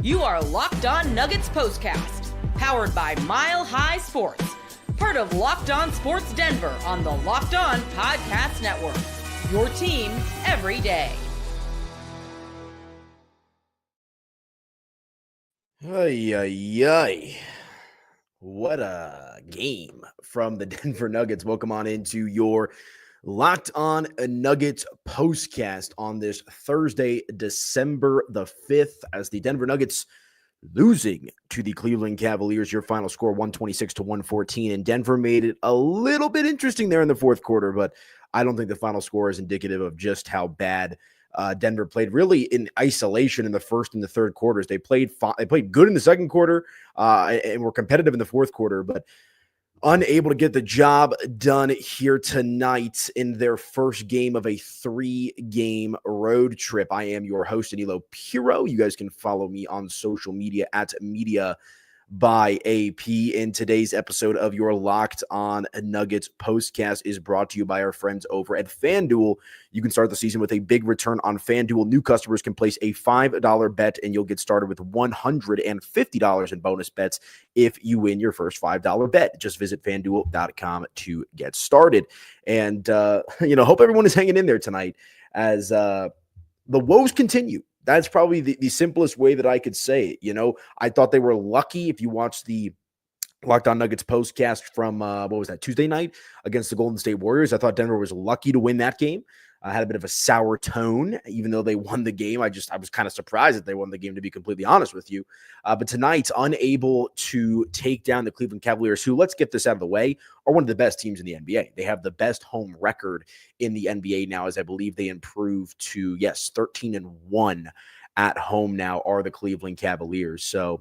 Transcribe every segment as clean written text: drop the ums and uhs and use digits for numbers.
You are Locked On Nuggets POSTCAST, powered by Mile High Sports, part of Locked On Sports Denver on the Locked On Podcast Network. Your team every day. Ay. What a game from the Denver Nuggets. Welcome on into your Locked On Nuggets postcast on this Thursday, December the 5th, as the Denver Nuggets losing to the Cleveland Cavaliers. Your final score 126-114, and Denver made it a little bit interesting there in the fourth quarter, but I don't think the final score is indicative of just how bad Denver played, really in isolation in the first and the third quarters. They played good in the second quarter and were competitive in the fourth quarter, but unable to get the job done here tonight in their first game of a 3-game road trip. I am your host, Aniello Piro. You guys can follow me on social media at Media by AP. In today's episode of your Locked On Nuggets postcast is brought to you by our friends over at FanDuel. You can start the season with a big return on FanDuel. New customers can place a $5 bet and you'll get started with $150 in bonus bets if you win your first $5 bet. Just visit FanDuel.com to get started. And, hope everyone is hanging in there tonight as the woes continue. That's probably the simplest way that I could say it. I thought they were lucky. If you watch the Locked On Nuggets postcast from, Tuesday night against the Golden State Warriors, I thought Denver was lucky to win that game. I had a bit of a sour tone, even though they won the game. I was kind of surprised that they won the game, to be completely honest with you. But tonight, unable to take down the Cleveland Cavaliers, who, let's get this out of the way, are one of the best teams in the NBA. They have the best home record in the NBA now, as I believe they improved to, 13-1 at home now are the Cleveland Cavaliers. So,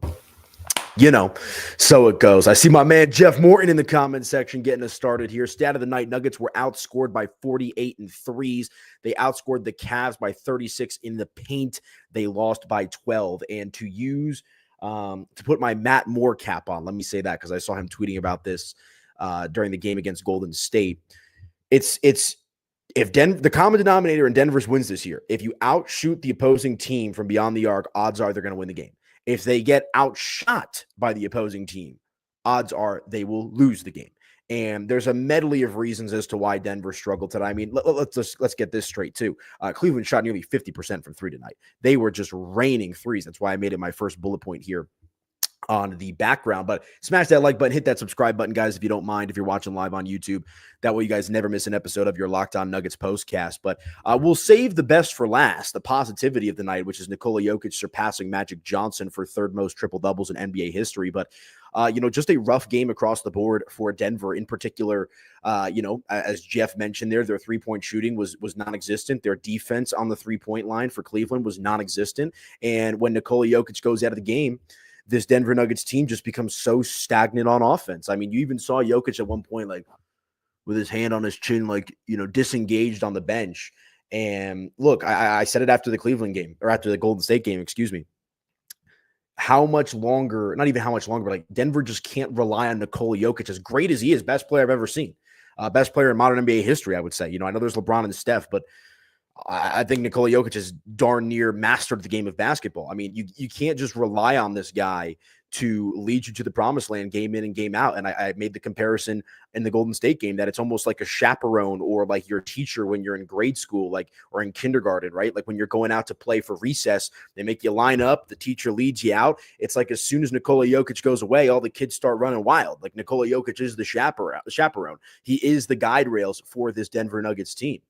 so it goes. I see my man Jeff Morton in the comment section getting us started here. Stat of the night: Nuggets were outscored by 48 in threes. They outscored the Cavs by 36 in the paint. They lost by 12. And to put my Matt Moore cap on, let me say that because I saw him tweeting about this during the game against Golden State. If the common denominator in Denver's wins this year, if you outshoot the opposing team from beyond the arc, odds are they're going to win the game. If they get outshot by the opposing team, odds are they will lose the game. And there's a medley of reasons as to why Denver struggled tonight. I mean, let's get this straight too. Cleveland shot nearly 50% from three tonight. They were just raining threes. That's why I made it my first bullet point here on the background. But smash that like button, hit that subscribe button, guys, if you don't mind, if you're watching live on YouTube. That way you guys never miss an episode of your Locked On Nuggets postcast. But we'll save the best for last, the positivity of the night, which is Nikola Jokic surpassing Magic Johnson for third most triple-doubles in NBA history. But just a rough game across the board for Denver in particular. As Jeff mentioned their three-point shooting was non-existent. Their defense on the three-point line for Cleveland was non-existent. And when Nikola Jokic goes out of the game, this Denver Nuggets team just becomes so stagnant on offense. I mean, you even saw Jokic at one point, like with his hand on his chin, disengaged on the bench. And look, I said it after the Cleveland game, or after the Golden State game, excuse me. How much longer, not even how much longer, but Denver just can't rely on Nikola Jokic, as great as he is, best player I've ever seen. Best player in modern NBA history, I would say. I know there's LeBron and Steph, but I think Nikola Jokic is darn near mastered the game of basketball. I mean, you can't just rely on this guy to lead you to the promised land game in and game out. And I made the comparison in the Golden State game that it's almost like a chaperone or like your teacher when you're in grade school, or in kindergarten, right? Like when you're going out to play for recess, they make you line up, the teacher leads you out. It's like as soon as Nikola Jokic goes away, all the kids start running wild. Like Nikola Jokic is the chaperone. He is the guide rails for this Denver Nuggets team.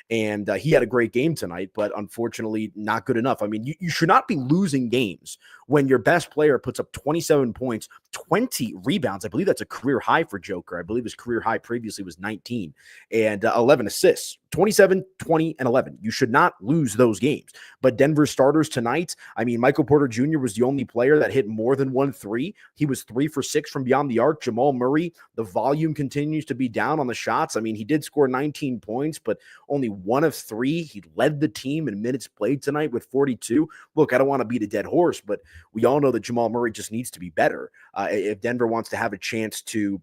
And he had a great game tonight, but unfortunately not good enough. I mean, you should not be losing games when your best player puts up 27 points, 20 rebounds. I believe that's a career high for Joker. I believe his career high previously was 19, and 11 assists. 27, 20, and 11. You should not lose those games. But Denver starters tonight, I mean, Michael Porter Jr. was the only player that hit more than 1 3. He was 3 for 6 from beyond the arc. Jamal Murray, the volume continues to be down on the shots. I mean, he did score 19 points, but only 1 of 3. He led the team in minutes played tonight with 42. Look, I don't want to beat a dead horse, but we all know that Jamal Murray just needs to be better. If Denver wants to have a chance to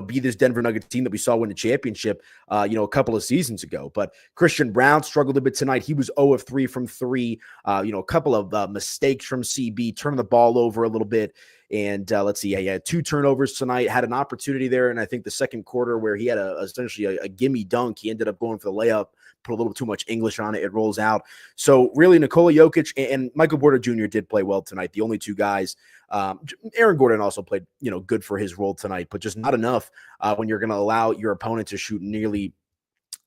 be this Denver Nuggets team that we saw win the championship, a couple of seasons ago. But Christian Brown struggled a bit tonight. He was 0 of 3 from 3. A couple of mistakes from CB, turning the ball over a little bit. And let's see, he had 2 turnovers tonight, had an opportunity there. And I think the second quarter where he had essentially a gimme dunk, he ended up going for the layup, put a little too much English on it. It rolls out. So really Nikola Jokic and Michael Porter Jr. did play well tonight. The only 2 guys. Aaron Gordon also played, good for his role tonight, but just not enough when you're going to allow your opponent to shoot nearly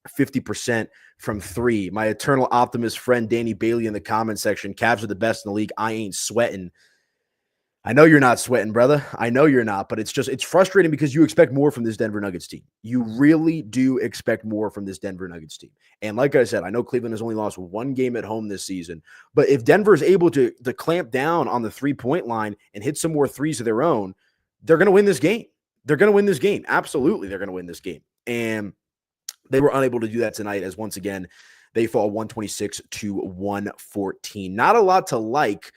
50% from 3. My eternal optimist friend Danny Bailey in the comment section, Cavs are the best in the league. I ain't sweating. I know you're not sweating, brother. I know you're not, but it's frustrating because you expect more from this Denver Nuggets team. You really do expect more from this Denver Nuggets team. And like I said, I know Cleveland has only lost 1 game at home this season, but if Denver is able to clamp down on the 3-point line and hit some more threes of their own, they're going to win this game. They're going to win this game. Absolutely, they're going to win this game. And they were unable to do that tonight as once again, they fall 126-114. Not a lot to like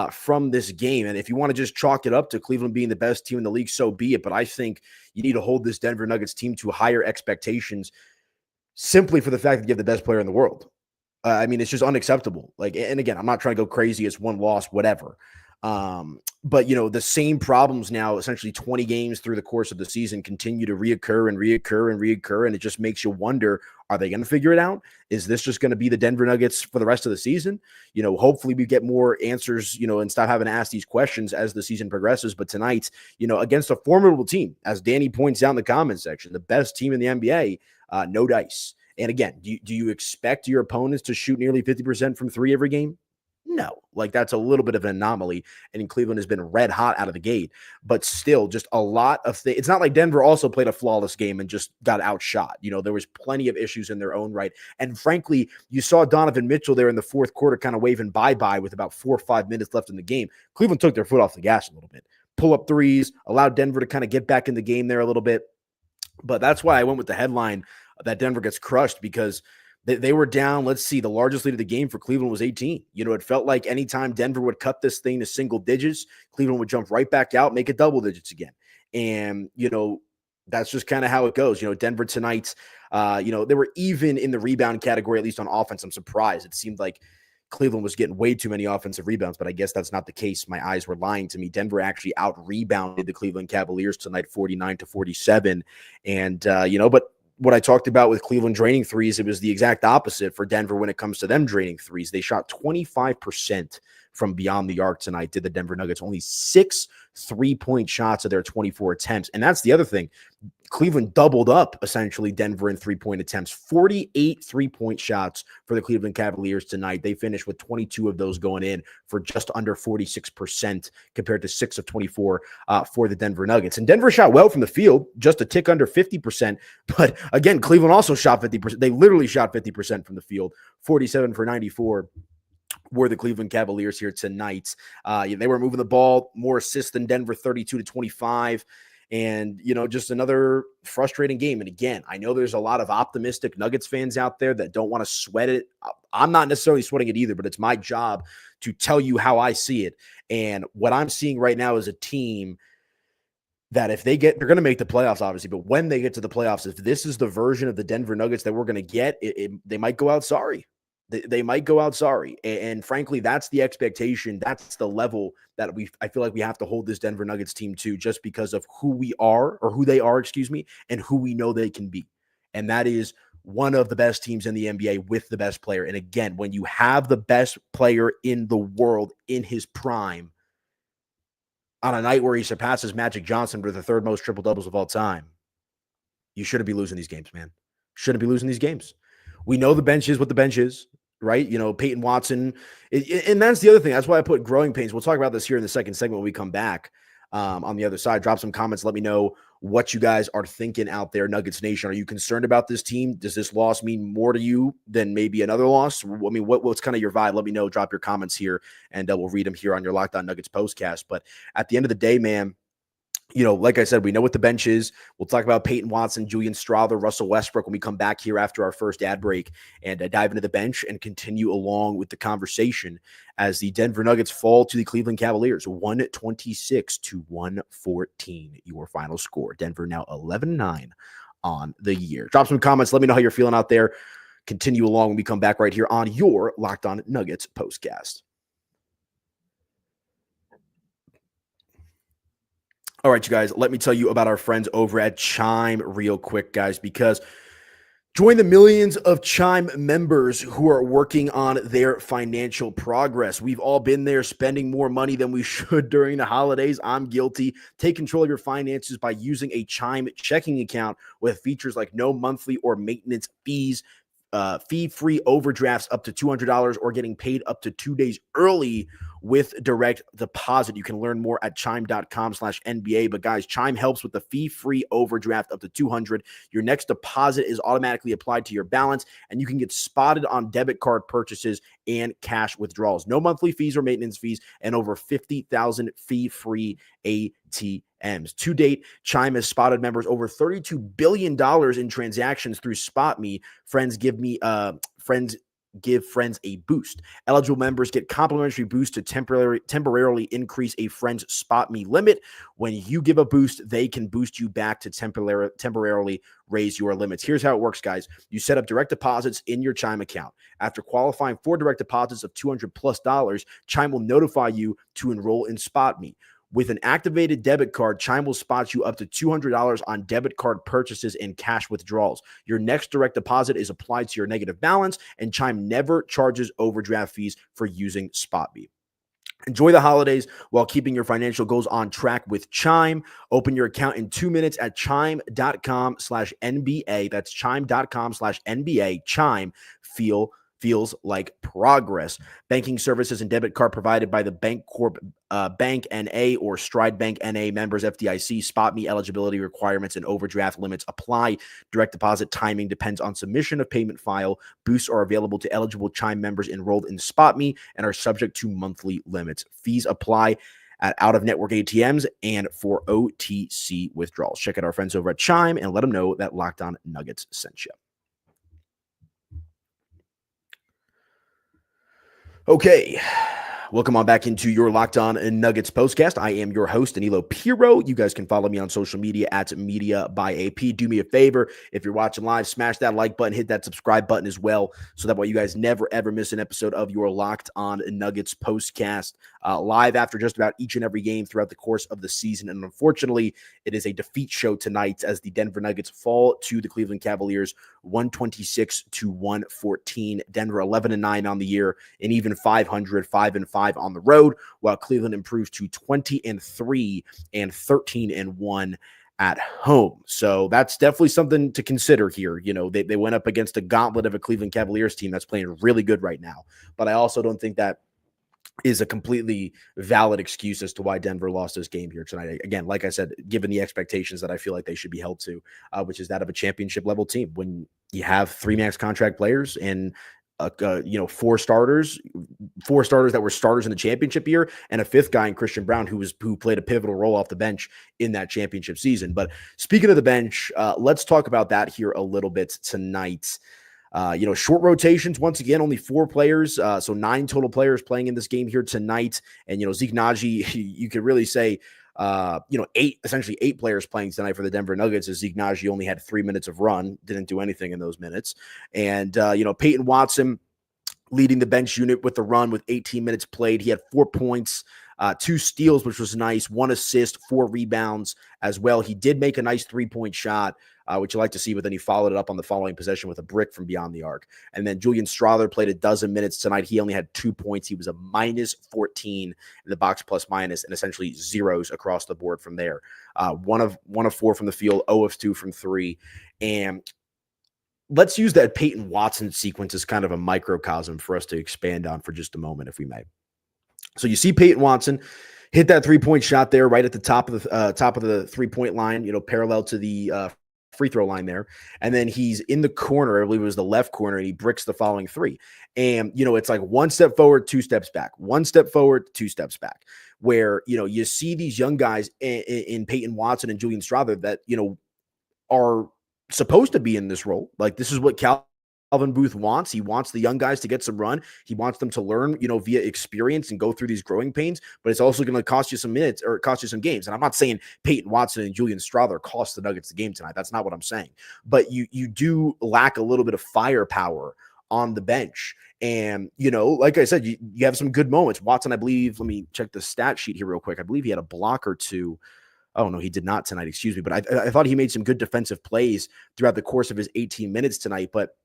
from this game. And if you want to just chalk it up to Cleveland being the best team in the league, so be it. But I think you need to hold this Denver Nuggets team to higher expectations simply for the fact that you have the best player in the world. It's just unacceptable. And again, I'm not trying to go crazy. It's 1 loss, whatever. But the same problems now, essentially 20 games through the course of the season, continue to reoccur. And it just makes you wonder, are they going to figure it out? Is this just going to be the Denver Nuggets for the rest of the season? Hopefully we get more answers, and stop having to ask these questions as the season progresses. But tonight, against a formidable team, as Danny points out in the comment section, the best team in the NBA, no dice. And again, do you expect your opponents to shoot nearly 50% from 3 every game? No, that's a little bit of an anomaly. And Cleveland has been red hot out of the gate, but still just a lot of things. It's not like Denver also played a flawless game and just got outshot. There was plenty of issues in their own right. And frankly, you saw Donovan Mitchell there in the fourth quarter kind of waving bye-bye with about 4 or 5 minutes left in the game. Cleveland took their foot off the gas a little bit, pull up threes, allowed Denver to kind of get back in the game there a little bit. But that's why I went with the headline that Denver gets crushed, because they were down. Let's see, the largest lead of the game for Cleveland was 18. It felt like anytime Denver would cut this thing to single digits, Cleveland would jump right back out, make it double digits again. And, that's just kind of how it goes. Denver tonight, they were even in the rebound category, at least on offense. I'm surprised. It seemed like Cleveland was getting way too many offensive rebounds, but I guess that's not the case. My eyes were lying to me. Denver actually out-rebounded the Cleveland Cavaliers tonight, 49-47. And, but what I talked about with Cleveland draining threes, it was the exact opposite for Denver when it comes to them draining threes. They shot 25% from beyond the arc tonight, did the Denver Nuggets. Only 6 3-point shots of their 24 attempts. And that's the other thing. Cleveland doubled up, essentially, Denver in 3-point attempts. 48 3-point shots for the Cleveland Cavaliers tonight. They finished with 22 of those going in for just under 46% compared to 6 of 24 for the Denver Nuggets. And Denver shot well from the field, just a tick under 50%. But again, Cleveland also shot 50%. They literally shot 50% from the field, 47 for 94. Were the Cleveland Cavaliers here tonight. They were moving the ball, more assists than Denver, 32-25. And, just another frustrating game. And again, I know there's a lot of optimistic Nuggets fans out there that don't want to sweat it. I'm not necessarily sweating it either, but it's my job to tell you how I see it. And what I'm seeing right now is a team that if they're going to make the playoffs, obviously, but when they get to the playoffs, if this is the version of the Denver Nuggets that we're going to get, they might go out sorry. They might go out sorry. And frankly, that's the expectation. That's the level that I feel like we have to hold this Denver Nuggets team to, just because of who we are, or who they are, and who we know they can be. And that is one of the best teams in the NBA with the best player. And again, when you have the best player in the world in his prime on a night where he surpasses Magic Johnson for the 3rd most triple doubles of all time, you shouldn't be losing these games, man. Shouldn't be losing these games. We know the bench is what the bench is. Right? Peyton Watson. And that's the other thing. That's why I put growing pains. We'll talk about this here in the second segment when we come back on the other side. Drop some comments. Let me know what you guys are thinking out there, Nuggets Nation. Are you concerned about this team? Does this loss mean more to you than maybe another loss? What's kind of your vibe? Let me know. Drop your comments here, and we'll read them here on your Locked On Nuggets postcast. But at the end of the day, man, Like I said, we know what the bench is. We'll talk about Peyton Watson, Julian Strawther, Russell Westbrook when we come back here after our first ad break and dive into the bench and continue along with the conversation as the Denver Nuggets fall to the Cleveland Cavaliers, 126-114, your final score. Denver now 11-9 on the year. Drop some comments. Let me know how you're feeling out there. Continue along when we come back right here on your Locked On Nuggets postcast. All right, you guys, let me tell you about our friends over at Chime real quick, guys, because join the millions of Chime members who are working on their financial progress. We've all been there spending more money than we should during the holidays. I'm guilty. Take control of your finances by using a Chime checking account with features like no monthly or maintenance fees, fee-free overdrafts up to $200, or getting paid up to 2 days early with direct deposit. You can learn more at chime.com/NBA. But guys, Chime helps with the fee-free overdraft up to $200. Your next deposit is automatically applied to your balance, and you can get spotted on debit card purchases and cash withdrawals. No monthly fees or maintenance fees, and over 50,000 fee-free ATMs. To date, Chime has spotted members over $32 billion in transactions through SpotMe. Give friends a boost. Eligible members get complimentary boost to temporarily increase a friend's SpotMe limit. When you give a boost, they can boost you back to temporarily raise your limits. Here's how it works, guys. You set up direct deposits in your Chime account. After qualifying for direct deposits of $200+, Chime will notify you to enroll in SpotMe. With an activated debit card, Chime will spot you up to $200 on debit card purchases and cash withdrawals. Your next direct deposit is applied to your negative balance, and Chime never charges overdraft fees for using SpotMe. Enjoy the holidays while keeping your financial goals on track with Chime. Open your account in 2 minutes at chime.com/NBA. That's chime.com/NBA. Chime feels like progress. Banking services and debit card provided by the Bancorp Bank NA or Stride Bank NA, members FDIC. SpotMe eligibility requirements and overdraft limits apply. Direct deposit timing depends on submission of payment file. Boosts are available to eligible Chime members enrolled in SpotMe and are subject to monthly limits. Fees apply at out-of-network ATMs and for OTC withdrawals. Check out our friends over at Chime and let them know that Locked On Nuggets sent you. Okay, welcome on back into your Locked On Nuggets postcast. I am your host, Aniello Piro. You guys can follow me on social media at Media by AP. Do me a favor, if you're watching live, smash that like button, hit that subscribe button as well, so that way you guys never, ever miss an episode of your Locked On Nuggets postcast, live after just about each and every game throughout the course of the season. And unfortunately, it is a defeat show tonight as the Denver Nuggets fall to the Cleveland Cavaliers 126-114. Denver 11-9 on the year, and even 505 on the road, while Cleveland improves to 20-3 and 13-1 at home. So that's definitely something to consider here. They went up against a gauntlet of a Cleveland Cavaliers team that's playing really good right now. But I also don't think that is a completely valid excuse as to why Denver lost this game here tonight. Again, like I said, given the expectations that I feel like they should be held to, which is that of a championship level team. When you have 3 max contract players and four starters that were starters in the championship year, and a 5th guy in Christian Braun who played a pivotal role off the bench in that championship season. But speaking of the bench, let's talk about that here a little bit tonight. Short rotations, once again, only 4 players. So 9 total players playing in this game here tonight. And, Zeke Naji, you could really say, essentially 8 players playing tonight for the Denver Nuggets, as Zeke Naji only had 3 minutes of run, didn't do anything in those minutes. And, Peyton Watson leading the bench unit with the run with 18 minutes played. He had 4 points, 2 steals, which was nice, 1 assist, 4 rebounds as well. He did make a nice 3-point shot, which you like to see, but then he followed it up on the following possession with a brick from beyond the arc. And then Julian Strawther played a dozen minutes tonight. He only had 2 points. He was a -14 in the box plus minus, and essentially zeros across the board from there. 1 of 4 from the field, 0 of 2 from 3. And let's use that Peyton Watson sequence as kind of a microcosm for us to expand on for just a moment, if we may. So you see Peyton Watson hit that 3-point shot there right at the top of the 3-point line, parallel to the free throw line there. And then he's in the corner, I believe it was the left corner, and he bricks the following 3. And, it's like 1 step forward, 2 steps back, 1 step forward, 2 steps back. where, you see these young guys in Peyton Watson and Julian Strawther that, are supposed to be in this role. Like, this is what Calvin Booth wants. He wants the young guys to get some run. He wants them to learn, via experience and go through these growing pains, but it's also going to cost you some minutes or cost you some games. And I'm not saying Peyton Watson and Julian Strawther cost the Nuggets the game tonight. That's not what I'm saying. But you do lack a little bit of firepower on the bench. And, like I said, you have some good moments. Watson, I believe, let me check the stat sheet here real quick. I believe he had a block or two. Oh, no, he did not tonight. Excuse me. But I thought he made some good defensive plays throughout the course of his 18 minutes tonight. But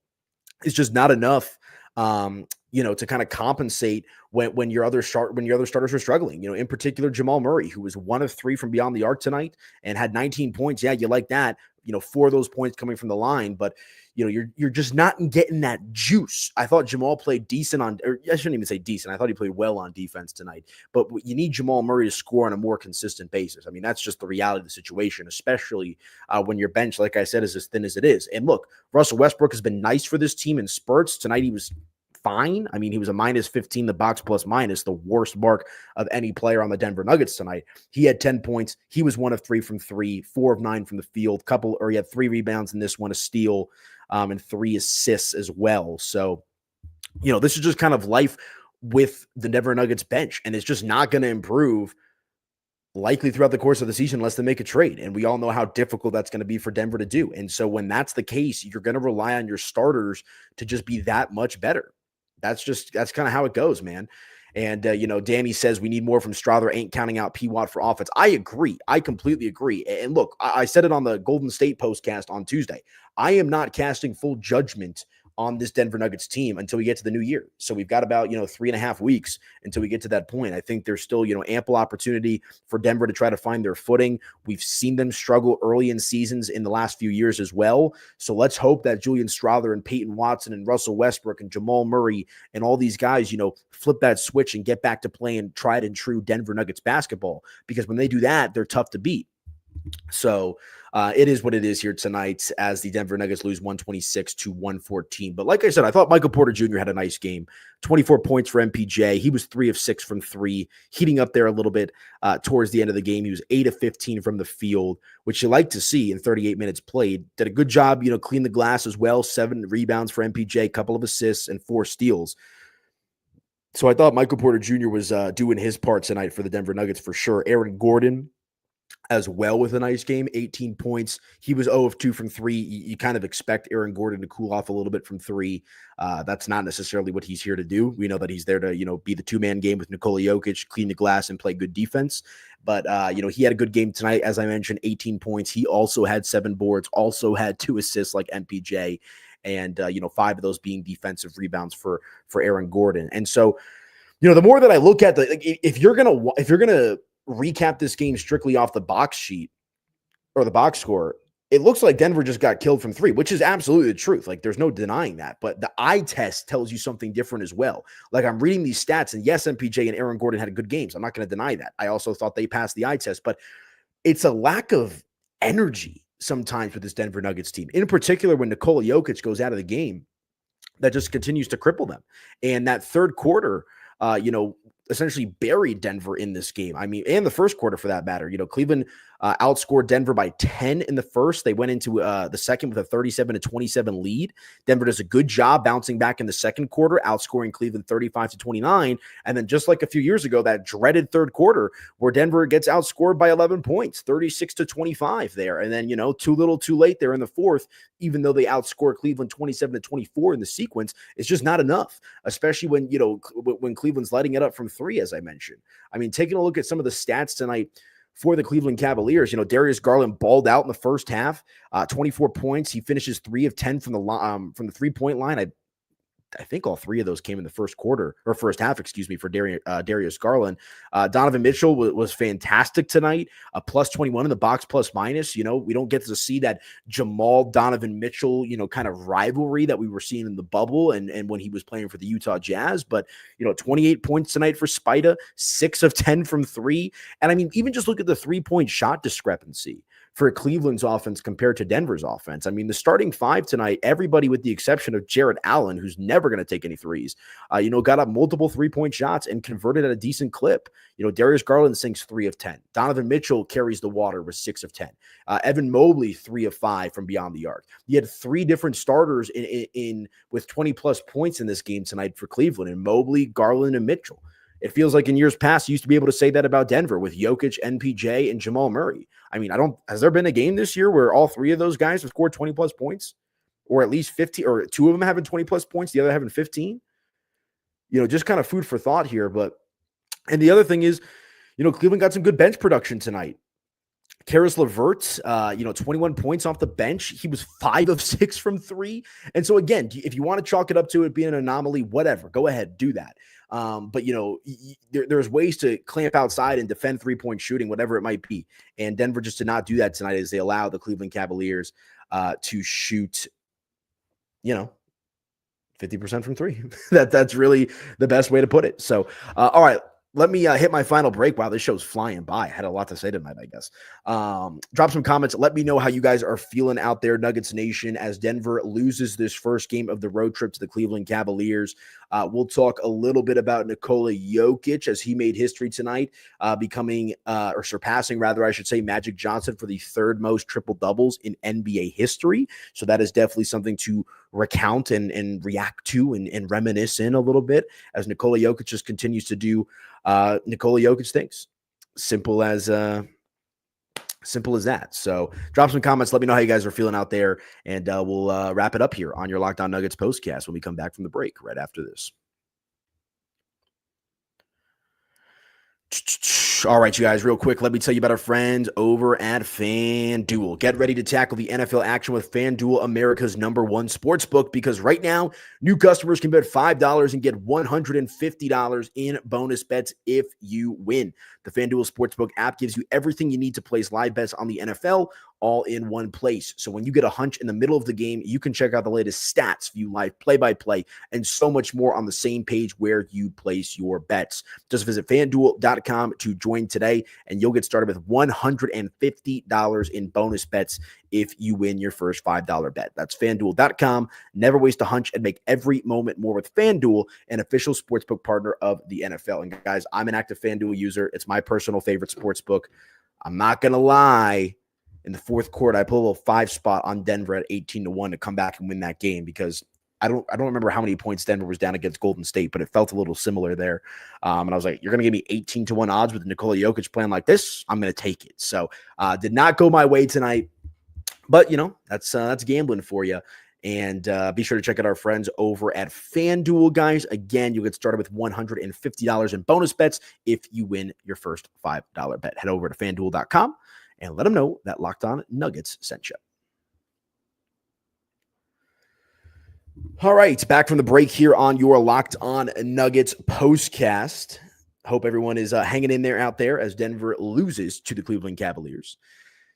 it's just not enough, to kind of compensate when your other starters are struggling. In particular, Jamal Murray, who was 1 of 3 from beyond the arc tonight and had 19 points. Yeah, you like that. 4 of those points coming from the line, but you're just not getting that juice. I thought Jamal played decent or I shouldn't even say decent. I thought he played well on defense tonight, but you need Jamal Murray to score on a more consistent basis. I mean, that's just the reality of the situation, especially when your bench, like I said, is as thin as it is. And look, Russell Westbrook has been nice for this team in spurts. Tonight he was fine. I mean, he was a -15, the box plus minus, the worst mark of any player on the Denver Nuggets tonight. He had 10 points. He was 1 of 3 from 3, 4 of 9 from the field, he had 3 rebounds in this one, a steal, and 3 assists as well. So, this is just kind of life with the Denver Nuggets bench, and it's just not going to improve likely throughout the course of the season unless they make a trade. And we all know how difficult that's going to be for Denver to do. And so when that's the case, you're going to rely on your starters to just be that much better. That's kind of how it goes, man. And, Danny says we need more from Strawther, ain't counting out P-Watt for offense. I agree. I completely agree. And look, I said it on the Golden State postcast on Tuesday. I am not casting full judgment on this Denver Nuggets team until we get to the new year. So we've got about, 3.5 weeks until we get to that point. I think there's still, ample opportunity for Denver to try to find their footing. We've seen them struggle early in seasons in the last few years as well. So let's hope that Julian Strawther and Peyton Watson and Russell Westbrook and Jamal Murray and all these guys, flip that switch and get back to playing tried and true Denver Nuggets basketball, because when they do that, they're tough to beat. So it is what it is here tonight as the Denver Nuggets lose 126-114. But like I said, I thought Michael Porter Jr. had a nice game. 24 points for MPJ. He was 3 of 6 from 3, heating up there a little bit towards the end of the game. He was 8 of 15 from the field, which you like to see in 38 minutes played. Did a good job, clean the glass as well. 7 rebounds for MPJ, a couple of assists, and 4 steals. So I thought Michael Porter Jr. was doing his part tonight for the Denver Nuggets for sure. Aaron Gordon as well with a nice game, 18 points. He was 0 of 2 from 3. You kind of expect Aaron Gordon to cool off a little bit from 3. That's not necessarily what he's here to do. We know that he's there to, be the 2-man game with Nikola Jokic, clean the glass and play good defense. But, he had a good game tonight. As I mentioned, 18 points. He also had 7 boards, also had 2 assists like MPJ. And, 5 of those being defensive rebounds for Aaron Gordon. And so, the more that I look at if you're going to recap this game strictly off the box sheet or the box score, it looks like Denver just got killed from 3, which is absolutely the truth. Like, there's no denying that. But the eye test tells you something different as well. Like, I'm reading these stats, and yes, MPJ and Aaron Gordon had good games. I'm not going to deny that. I also thought they passed the eye test, but it's a lack of energy sometimes with this Denver Nuggets team, in particular when Nikola Jokic goes out of the game, that just continues to cripple them. And that third quarter, essentially buried Denver in this game. I mean, and the first quarter for that matter. Cleveland outscored Denver by 10 in the first. They went into the second with a 37-27 lead. Denver does a good job bouncing back in the second quarter, outscoring Cleveland 35-29. And then just like a few years ago, that dreaded third quarter where Denver gets outscored by 11 points, 36-25 there. And then, too little too late there in the fourth, even though they outscore Cleveland 27-24 in the sequence, it's just not enough, especially when, when Cleveland's lighting it up from 3, as I mentioned. I mean, taking a look at some of the stats tonight for the Cleveland Cavaliers, Darius Garland balled out in the first half, 24 points. He finishes 3 of 10 from the 3-point line. I think all 3 of those came in the first half, for Darius Garland. Donovan Mitchell was fantastic tonight, a plus 21 in the box plus minus. We don't get to see that Jamal Donovan Mitchell, kind of rivalry that we were seeing in the bubble and when he was playing for the Utah Jazz. But, 28 points tonight for Spida, 6 of 10 from 3. And I mean, even just look at the 3-point shot discrepancy for Cleveland's offense compared to Denver's offense. I mean, the starting five tonight, everybody with the exception of Jared Allen, who's never going to take any threes, got up multiple 3-point shots and converted at a decent clip. Darius Garland sinks 3 of 10. Donovan Mitchell carries the water with 6 of 10. Evan Mobley, 3 of 5 from beyond the arc. You had 3 different starters in with 20-plus points in this game tonight for Cleveland, and Mobley, Garland, and Mitchell. It feels like in years past, you used to be able to say that about Denver with Jokic, NPJ, and Jamal Murray. I mean, has there been a game this year where all 3 of those guys have scored 20-plus points? Or at least 50, or 2 of them having 20-plus points, the other having 15? Just kind of food for thought here. And the other thing is, Cleveland got some good bench production tonight. Karis LeVert, 21 points off the bench. He was 5 of 6 from 3. And so, again, if you want to chalk it up to it being an anomaly, whatever, go ahead, do that. But there's ways to clamp outside and defend 3-point shooting, whatever it might be. And Denver just did not do that tonight as they allowed the Cleveland Cavaliers to shoot, 50% from 3. That's really the best way to put it. So, all right. Let me hit my final break. Wow, this show's flying by. I had a lot to say tonight, I guess. Drop some comments. Let me know how you guys are feeling out there, Nuggets Nation, as Denver loses this first game of the road trip to the Cleveland Cavaliers. We'll talk a little bit about Nikola Jokic as he made history tonight, surpassing, I should say, Magic Johnson for the 3rd most triple-doubles in NBA history. So that is definitely something to recount and react to and reminisce in a little bit as Nikola Jokic just continues to do Nikola Jokic things. Simple as that. So drop some comments. Let me know how you guys are feeling out there, and we'll wrap it up here on your Locked On Nuggets postcast when we come back from the break right after this. All right, you guys, real quick, let me tell you about our friends over at FanDuel. Get ready to tackle the NFL action with FanDuel, America's #1 sportsbook, because right now, new customers can bet $5 and get $150 in bonus bets if you win. The FanDuel Sportsbook app gives you everything you need to place live bets on the NFL all in one place. So when you get a hunch in the middle of the game, you can check out the latest stats, view live play-by-play, and so much more on the same page where you place your bets. Just visit FanDuel.com to join today, and you'll get started with $150 in bonus bets if you win your first $5 bet. That's FanDuel.com. Never waste a hunch and make every moment more with FanDuel, an official sportsbook partner of the NFL. And guys, I'm an active FanDuel user. It's my personal favorite sportsbook. I'm not going to lie. In the fourth quarter, I put a little 5 spot on Denver at 18-1 to come back and win that game, because I don't remember how many points Denver was down against Golden State, but it felt a little similar there. And I was like, you're going to give me 18-1 odds with Nikola Jokic playing like this? I'm going to take it. So did not go my way tonight, but that's gambling for you. And be sure to check out our friends over at FanDuel, guys. Again, you'll get started with $150 in bonus bets if you win your first $5 bet. Head over to FanDuel.com and let them know that Locked On Nuggets sent you. All right, back from the break here on your Locked On Nuggets postcast. Hope everyone is hanging in there out there as Denver loses to the Cleveland Cavaliers.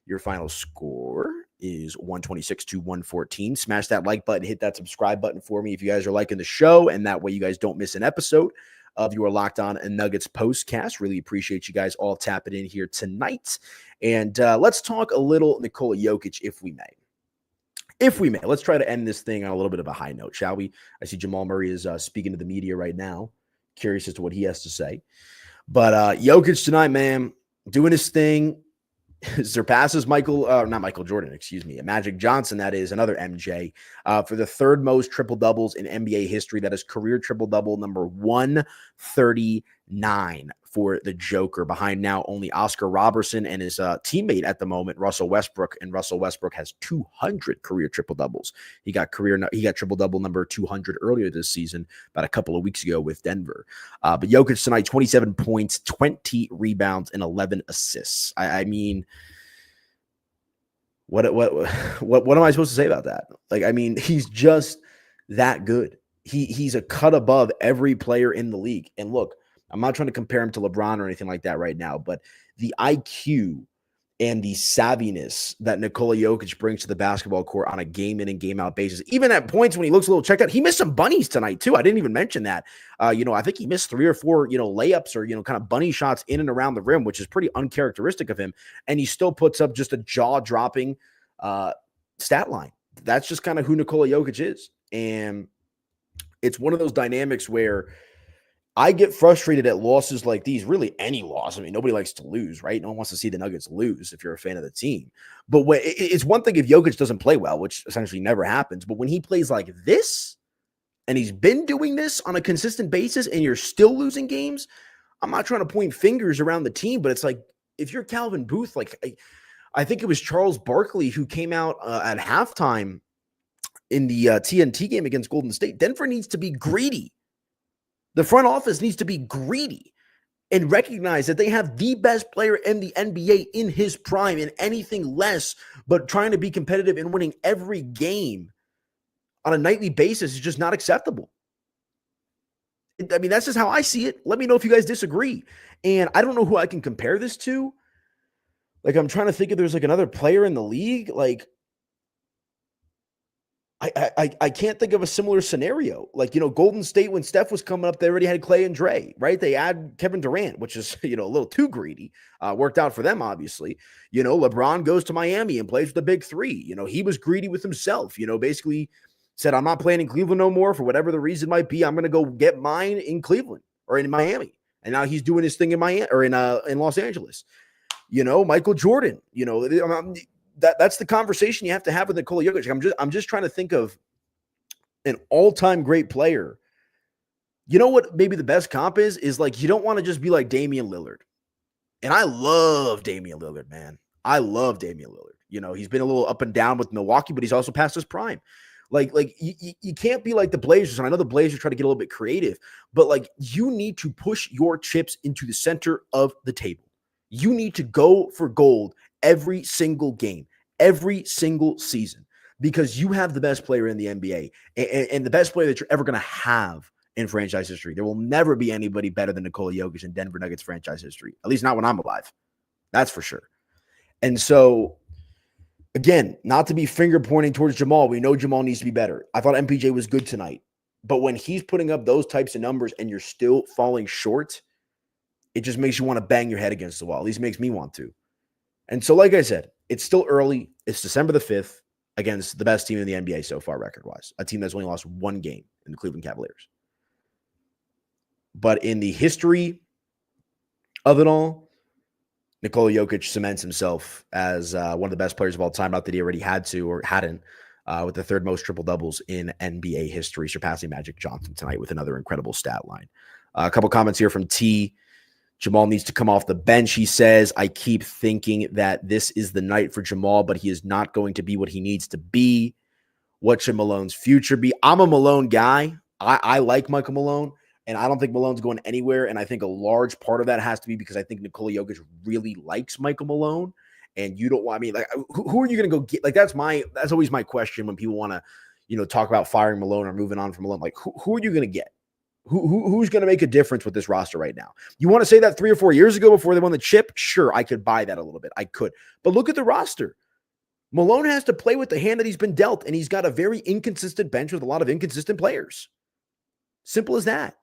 Your final score is 126-114. Smash that like button, hit that subscribe button for me if you guys are liking the show, and that way you guys don't miss an episode of your Locked On Nuggets postcast. Really appreciate you guys all tapping in here tonight. And let's talk a little Nikola Jokic, if we may. Let's try to end this thing on a little bit of a high note, shall we? I see Jamal Murray is speaking to the media right now. Curious as to what he has to say. But Jokic tonight, man, doing his thing. Surpasses not Michael Jordan, Magic Johnson, that is, another MJ, for the 3rd most triple-doubles in NBA history. That is career triple-double number 139 for the Joker, behind now only Oscar Robertson and his teammate at the moment, Russell Westbrook, and Russell Westbrook has 200 career triple-doubles. He got triple-double number 200 earlier this season, about a couple of weeks ago with Denver. But Jokic tonight, 27 points, 20 rebounds, and 11 assists. I mean, what am I supposed to say about that? He's just that good. He's a cut above every player in the league. And look, I'm not trying to compare him to LeBron or anything like that right now, but the IQ and the savviness that Nikola Jokic brings to the basketball court on a game in and game out basis. Even at points when he looks a little checked out, he missed some bunnies tonight too. I didn't even mention that. I think he missed 3 or 4, layups or, kind of bunny shots in and around the rim, which is pretty uncharacteristic of him. And he still puts up just a jaw-dropping stat line. That's just kind of who Nikola Jokic is. And it's one of those dynamics where I get frustrated at losses like these, really any loss. I mean, nobody likes to lose, right? No one wants to see the Nuggets lose if you're a fan of the team. But it's one thing if Jokic doesn't play well, which essentially never happens. But when he plays like this, and he's been doing this on a consistent basis, and you're still losing games, I'm not trying to point fingers around the team, but it's like, if you're Calvin Booth, like I think it was Charles Barkley who came out at halftime in the TNT game against Golden State. Denver needs to be greedy. The front office needs to be greedy and recognize that they have the best player in the NBA in his prime, and anything less but trying to be competitive and winning every game on a nightly basis is just not acceptable. I mean, that's just how I see it. Let me know if you guys disagree. And I don't know who I can compare this to. Like, I'm trying to think if there's like another player in the league. Like, I can't think of a similar scenario. Like, Golden State, when Steph was coming up, they already had Clay and Dre, right? They add Kevin Durant, which is, a little too greedy. Worked out for them, obviously. LeBron goes to Miami and plays with the big three. He was greedy with himself, basically said, I'm not playing in Cleveland no more for whatever the reason might be. I'm going to go get mine in Cleveland or in Miami. And now he's doing his thing in Miami or in Los Angeles. Michael Jordan, that's the conversation you have to have with Nikola Jokic. I'm just trying to think of an all-time great player. You know what maybe the best comp is like, you don't want to just be like Damian Lillard. And I love Damian Lillard, man. I love Damian Lillard. He's been a little up and down with Milwaukee, but he's also past his prime. Like you can't be like the Blazers. And I know the Blazers try to get a little bit creative, but like, you need to push your chips into the center of the table. You need to go for gold every single game, every single season, because you have the best player in the NBA and the best player that you're ever going to have in franchise history. There will never be anybody better than Nikola Jokic in Denver Nuggets franchise history, at least not when I'm alive. That's for sure. And so, again, not to be finger pointing towards Jamal. We know Jamal needs to be better. I thought MPJ was good tonight. But when he's putting up those types of numbers and you're still falling short, it just makes you want to bang your head against the wall. At least makes me want to. And so, like I said, it's still early. It's December the 5th against the best team in the NBA so far, record-wise. A team that's only lost one game in the Cleveland Cavaliers. But in the history of it all, Nikola Jokic cements himself as one of the best players of all time. Not that he already had to or hadn't, with the third most triple-doubles in NBA history, surpassing Magic Johnson tonight with another incredible stat line. A couple comments here from T. Jamal needs to come off the bench, he says. I keep thinking that this is the night for Jamal, but he is not going to be what he needs to be. What should Malone's future be? I'm a Malone guy. I like Michael Malone, and I don't think Malone's going anywhere, and I think a large part of that has to be because I think Nikola Jokic really likes Michael Malone, and you don't want, I mean, like, who are you going to go get? Like, that's always my question when people want to, talk about firing Malone or moving on from Malone. Like, who are you going to get? Who's going to make a difference with this roster right now? You want to say that 3 or 4 years ago before they won the chip? Sure, I could buy that a little bit. I could. But look at the roster. Malone has to play with the hand that he's been dealt, and he's got a very inconsistent bench with a lot of inconsistent players. Simple as that.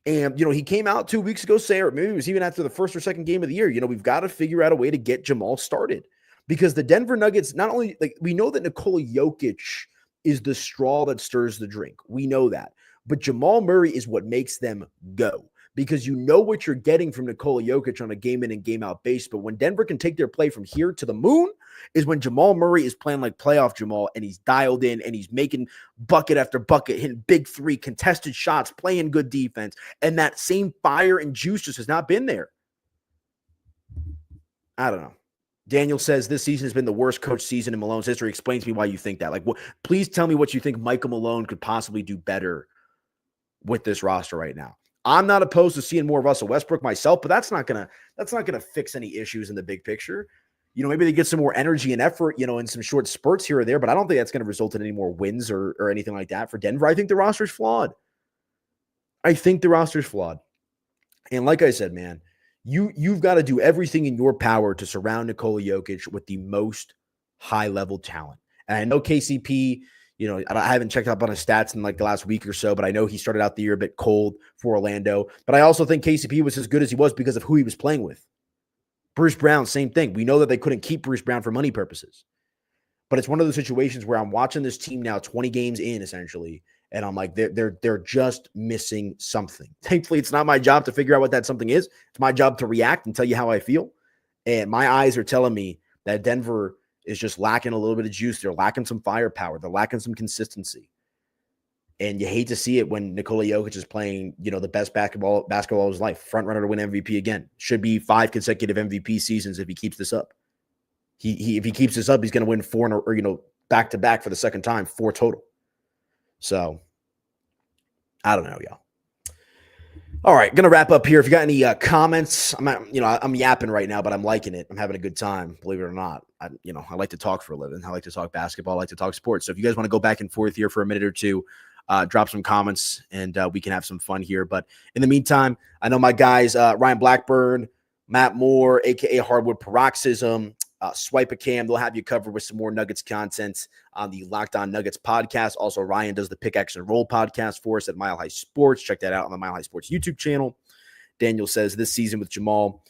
And, he came out 2 weeks ago saying, or maybe it was even after the first or second game of the year, we've got to figure out a way to get Jamal started. Because the Denver Nuggets, not only, like, we know that Nikola Jokic is the straw that stirs the drink. We know that. But Jamal Murray is what makes them go, because you know what you're getting from Nikola Jokic on a game in and game out basis. But when Denver can take their play from here to the moon is when Jamal Murray is playing like playoff Jamal, and he's dialed in and he's making bucket after bucket, hitting big three, contested shots, playing good defense. And that same fire and juice just has not been there. I don't know. Daniel says this season has been the worst coach season in Malone's history. Explain to me why you think that. Like, please tell me what you think Michael Malone could possibly do better with this roster right now. I'm not opposed to seeing more Russell Westbrook myself, but that's not gonna fix any issues in the big picture. Maybe they get some more energy and effort, in some short spurts here or there, but I don't think that's going to result in any more wins or anything like that for Denver. I think the roster's flawed. And like I said, man, You've got to do everything in your power to surround Nikola Jokic with the most high-level talent. And I know KCP, I haven't checked up on his stats in like the last week or so, but I know he started out the year a bit cold for Orlando. But I also think KCP was as good as he was because of who he was playing with. Bruce Brown, same thing. We know that they couldn't keep Bruce Brown for money purposes. But it's one of those situations where I'm watching this team now 20 games in, essentially, and I'm like, they're just missing something. Thankfully, it's not my job to figure out what that something is. It's my job to react and tell you how I feel. And my eyes are telling me that Denver is just lacking a little bit of juice. They're lacking some firepower. They're lacking some consistency. And you hate to see it when Nikola Jokic is playing, the best basketball of his life. Front runner to win MVP again. Should be 5 consecutive MVP seasons if he keeps this up. If he keeps this up, he's going to win 4 or back to back for the second time, 4 total. So I don't know, y'all. All right, gonna wrap up here. If you got any comments, I'm yapping right now, but I'm liking it. I'm having a good time, believe it or not. I like to talk for a living. I like to talk basketball. I like to talk sports. So if you guys want to go back and forth here for a minute or two, drop some comments and we can have some fun here. But in the meantime, I know my guys, Ryan Blackburn, Matt Moore, aka Hardwood Paroxysm, Swipe a Cam. They'll have you covered with some more Nuggets content on the Locked On Nuggets podcast. Also, Ryan does the Pickaxe and Roll podcast for us at Mile High Sports. Check that out on the Mile High Sports YouTube channel. Daniel says this season with Jamal,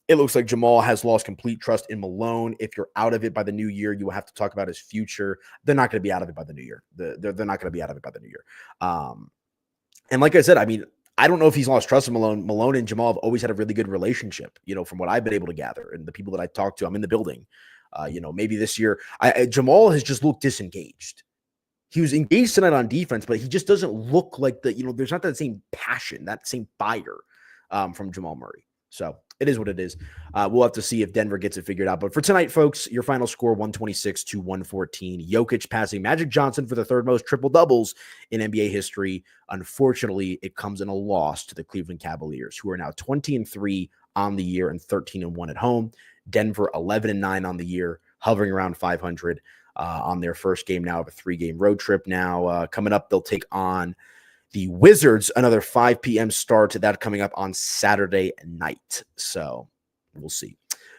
it looks like Jamal has lost complete trust in Malone. If you're out of it by the new year, you will have to talk about his future. They're not going to be out of it by the new year. They're not going to be out of it by the new year. And like I said, I don't know if he's lost trust in Malone. Malone and Jamal have always had a really good relationship, from what I've been able to gather and the people that I talk to. I'm in the building. Maybe this year, Jamal has just looked disengaged. He was engaged tonight on defense, but he just doesn't look like there's not that same passion, that same fire from Jamal Murray. So it is what it is. We'll have to see if Denver gets it figured out. But for tonight, folks, your final score, 126-114. Jokic passing Magic Johnson for the third most triple-doubles in NBA history. Unfortunately, it comes in a loss to the Cleveland Cavaliers, who are now 20-3 on the year and 13-1 at home. Denver 11-9 on the year, hovering around 500 on their first game now of a 3-game road trip. Now, coming up, they'll take on the Wizards, another 5 p.m. start to that coming up on Saturday night. So we'll see.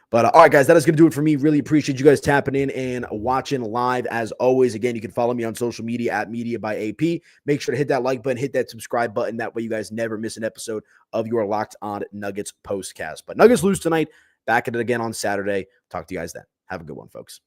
But all right, guys, that is going to do it for me. Really appreciate you guys tapping in and watching live. As always, again, you can follow me on social media at Media by AP. Make sure to hit that like button, hit that subscribe button. That way you guys never miss an episode of your Locked On Nuggets postcast. But Nuggets lose tonight. Back at it again on Saturday. Talk to you guys then. Have a good one, folks.